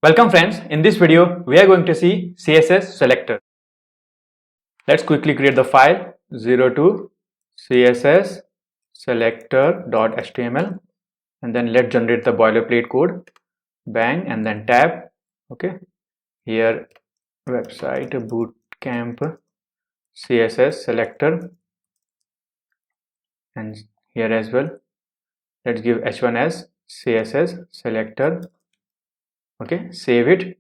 Welcome friends, in this video we are going to see CSS selector. Let's quickly create the file 02 CSS selector.html and then let's generate the boilerplate code, bang, and then tab. Okay, here website bootcamp CSS selector, and here as well let's give h1 as CSS selector. Okay, save it.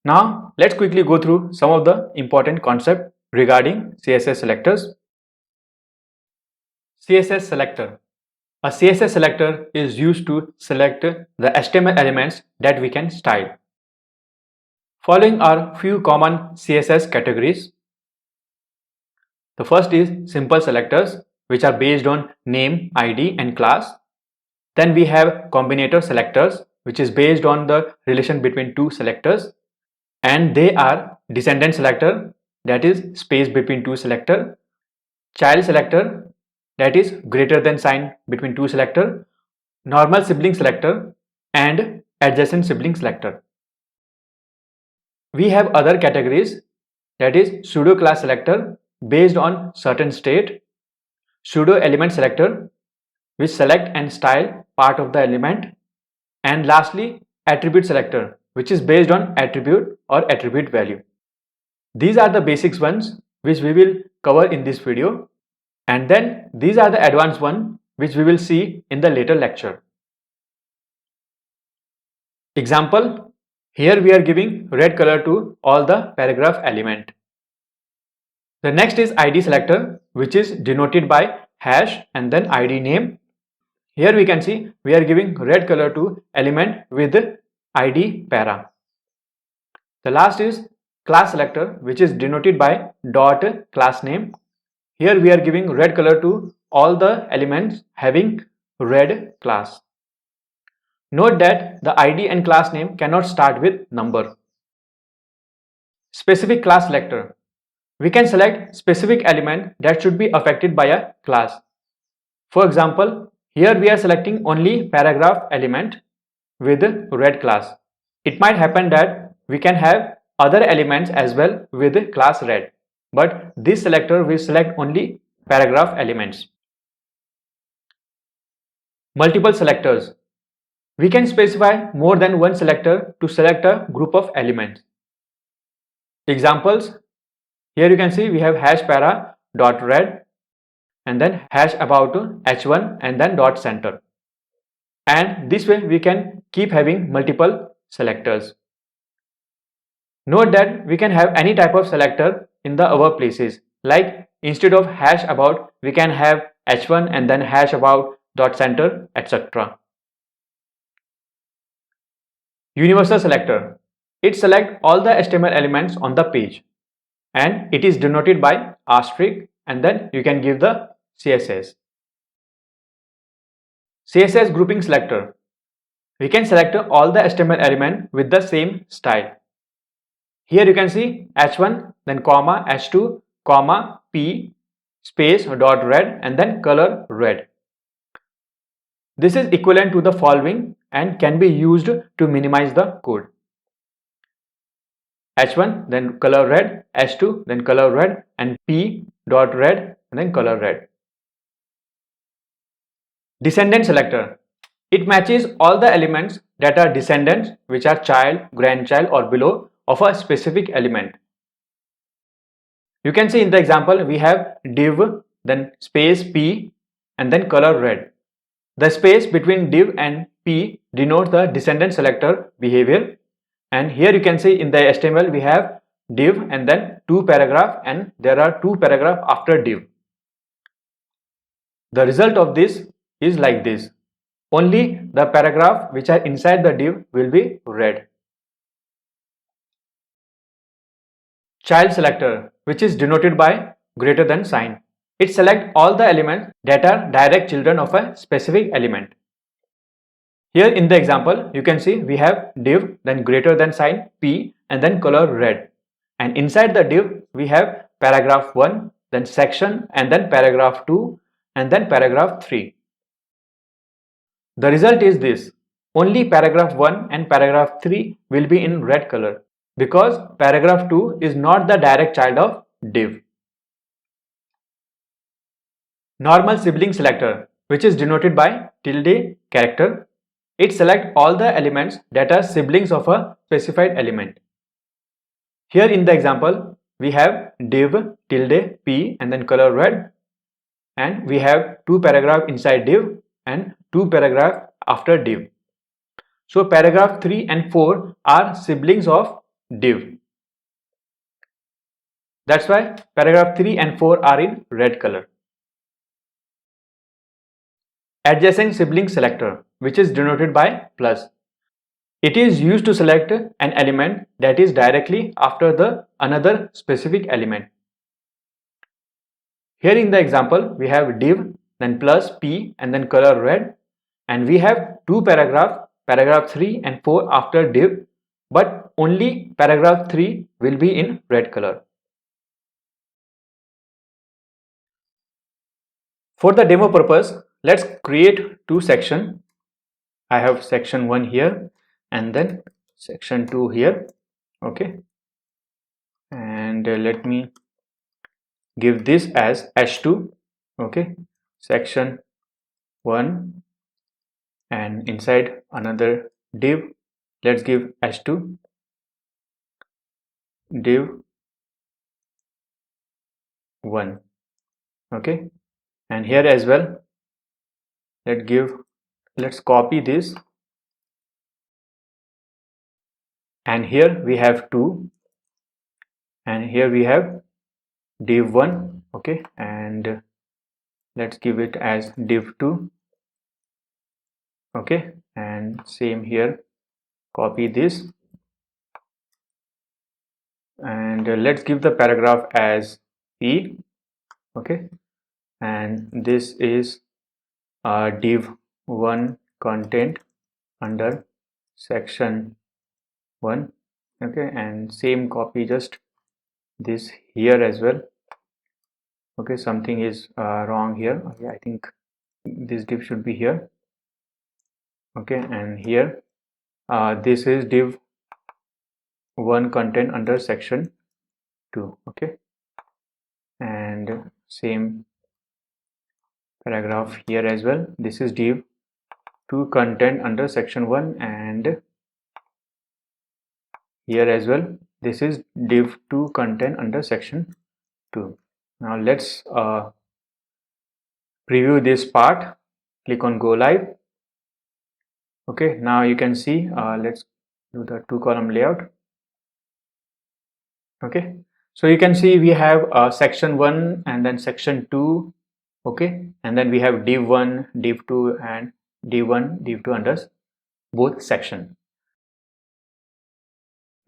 Now let's quickly go through some of the important concepts regarding CSS selectors. CSS selector. A CSS selector is used to select the HTML elements that we can style. Following are few common CSS categories. The first is simple selectors, which are based on name, ID and class. Then we have combinator selectors, which is based on the relation between two selectors, and they are descendant selector, that is space between two selector, child selector, that is greater than sign between two selector, normal sibling selector, and adjacent sibling selector. We have other categories, that is pseudo class selector based on certain state, pseudo element selector which select and style part of the element, and lastly attribute selector which is based on attribute or attribute value. These are the basics ones which we will cover in this video, and then these are the advanced one which we will see in the later lecture. Example, here we are giving red color to all the paragraph element. The next is ID selector, which is denoted by hash and then ID name. Here we can see we are giving red color to element with ID para. The last is class selector, which is denoted by dot class name. Here we are giving red color to all the elements having red class. Note that the ID and class name cannot start with number. Specific class selector. We can select specific element that should be affected by a class. For example, here we are selecting only paragraph element with red class. It might happen that we can have other elements as well with class red, but this selector will select only paragraph elements. Multiple selectors. We can specify more than one selector to select a group of elements. Examples, here you can see we have hash para dot red and then hash about h1 and then dot center, and this way we can keep having multiple selectors. Note that we can have any type of selector in the above places, like instead of hash about we can have h1 and then hash about dot center, etc. Universal selector. It selects all the HTML elements on the page and it is denoted by asterisk and then you can give the CSS. CSS grouping selector. We can select all the HTML element with the same style. Here you can see h1 then comma h2 comma p space dot red and then color red. This is equivalent to the following and can be used to minimize the code. h1 then color red, h2 then color red, and p dot red and then color red. Descendant selector. It matches all the elements that are descendants, which are child, grandchild or below of a specific element. You can see in the example we have div then space p and then color red. The space between div and p denotes the descendant selector behavior, and here you can see in the HTML we have div and then two paragraph and there are two paragraph after div. The result of this is like this. Only the paragraph which are inside the div will be red. Child selector, which is denoted by greater than sign. It selects all the elements that are direct children of a specific element. Here in the example you can see we have div then greater than sign p and then color red, and inside the div we have paragraph 1 then section and then paragraph 2 and then paragraph 3. The result is this. only paragraph 1 and paragraph 3 will be in red color because paragraph 2 is not the direct child of div. Normal sibling selector, which is denoted by tilde character, it selects all the elements that are siblings of a specified element. Here in the example, we have div tilde p and then color red, and we have 2 paragraphs inside div and 2 paragraphs after div. So paragraph 3 and 4 are siblings of div. That's why paragraph 3 and 4 are in red color. Adjacent sibling selector, which is denoted by plus. It is used to select an element that is directly after the another specific element. Here in the example, we have div, then plus p and then color red, and we have 2 paragraphs, paragraph 3 and 4 after div, but only paragraph 3 will be in red color. For the demo purpose, let's create 2 sections. I have section 1 here and then section 2 here. Okay, and let me give this as h2. Okay, section 1, and inside another div, let's give h2 div 1. Okay, and here as well, let's copy this, and here we have 2 and here we have div 1. Okay, and let's give it as div 2. Okay, and same here, copy this, and let's give the paragraph as p. Okay, and this is div 1 content under section 1. Okay, and same copy just this here as well. Okay, something is wrong here. Okay, I think this div should be here. Okay, and here this is div 1 content under section 2. Okay, and same paragraph here as well. This is div 2 content under section 1, and here as well this is div 2 content under section 2. Now let's preview this part. Click on go live. Okay, now you can see, let's do the 2 column layout. Okay, so you can see we have section 1 and then section 2. Okay, and then we have div 1, div 2 and div 1, div 2 under both section.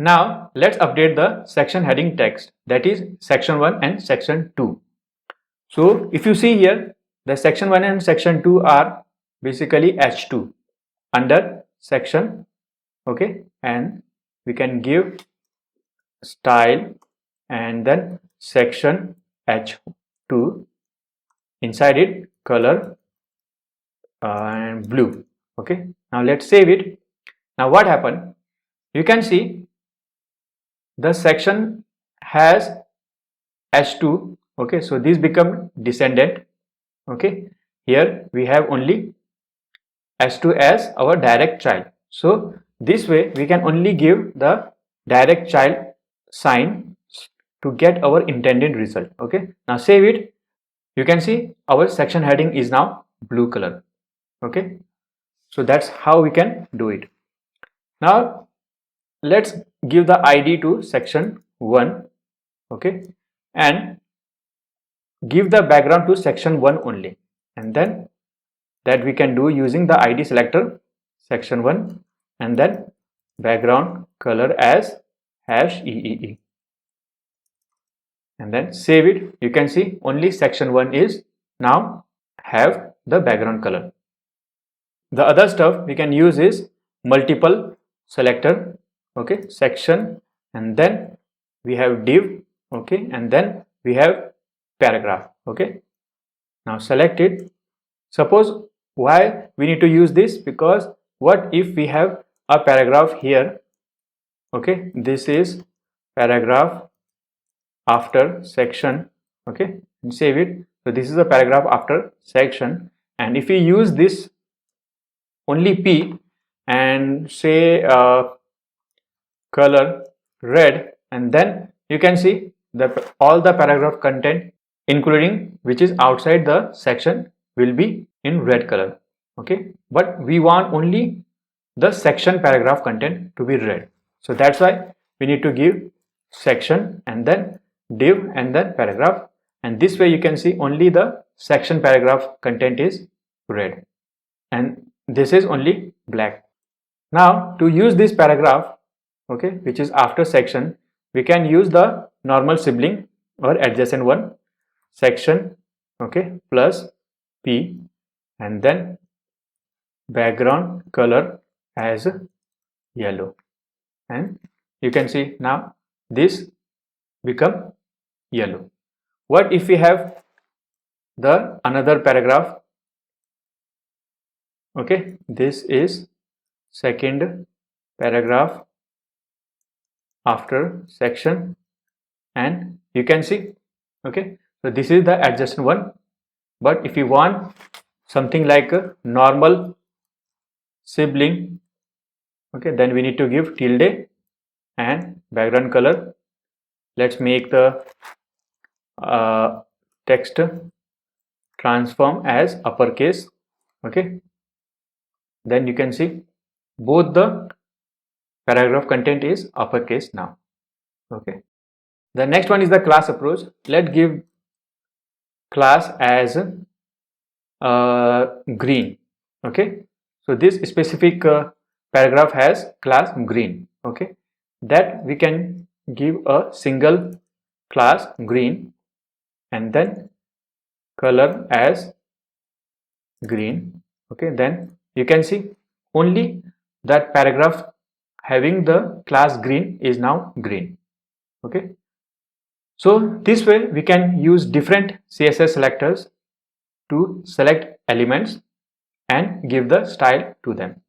Now let's update the section heading text, that is section 1 and section 2. So if you see here, the section 1 and section 2 are basically h2 under section. Okay, and we can give style and then section h2, inside it color and blue. Okay, now let's save it. Now what happened, you can see the section has h2. Okay, so this become descendant. Okay, here we have only h2 as our direct child. So this way we can only give the direct child sign to get our intended result. Okay, now save it. You can see our section heading is now blue color. Okay, so that's how we can do it. Now let's give the id to section 1. Okay, and give the background to section 1 only, and then that we can do using the id selector section 1 and then background color as #EEE, and then save it. You can see only section 1 is now have the background color. The other stuff we can use is multiple selector. Okay, section, and then we have div. Okay, and then we have paragraph. Okay, now select it. Suppose why we need to use this, because what if we have a paragraph here? Okay, this is paragraph after section. Okay, and save it. So this is a paragraph after section, and if we use this only P and say color red, and then you can see that all the paragraph content including which is outside the section will be in red color. Okay, but we want only the section paragraph content to be red, so that's why we need to give section and then div and then paragraph, and this way you can see only the section paragraph content is red and this is only black. Now to use this paragraph, okay, which is after section, we can use the normal sibling or adjacent one, section, okay, plus P and then background color as yellow, and you can see now this become yellow. What if we have the another paragraph? Okay, this is second paragraph after section, and you can see, okay, so this is the adjacent one, but if you want something like a normal sibling, okay, then we need to give tilde and background color. Let's make the text transform as uppercase. Okay, then you can see both the paragraph content is uppercase now. Okay, the next one is the class approach. Let's give class as green. Okay, so this specific paragraph has class green. Okay, that we can give a single class green and then color as green. Okay, then you can see only that paragraph having the class green is now green. Okay, so this way we can use different CSS selectors to select elements and give the style to them.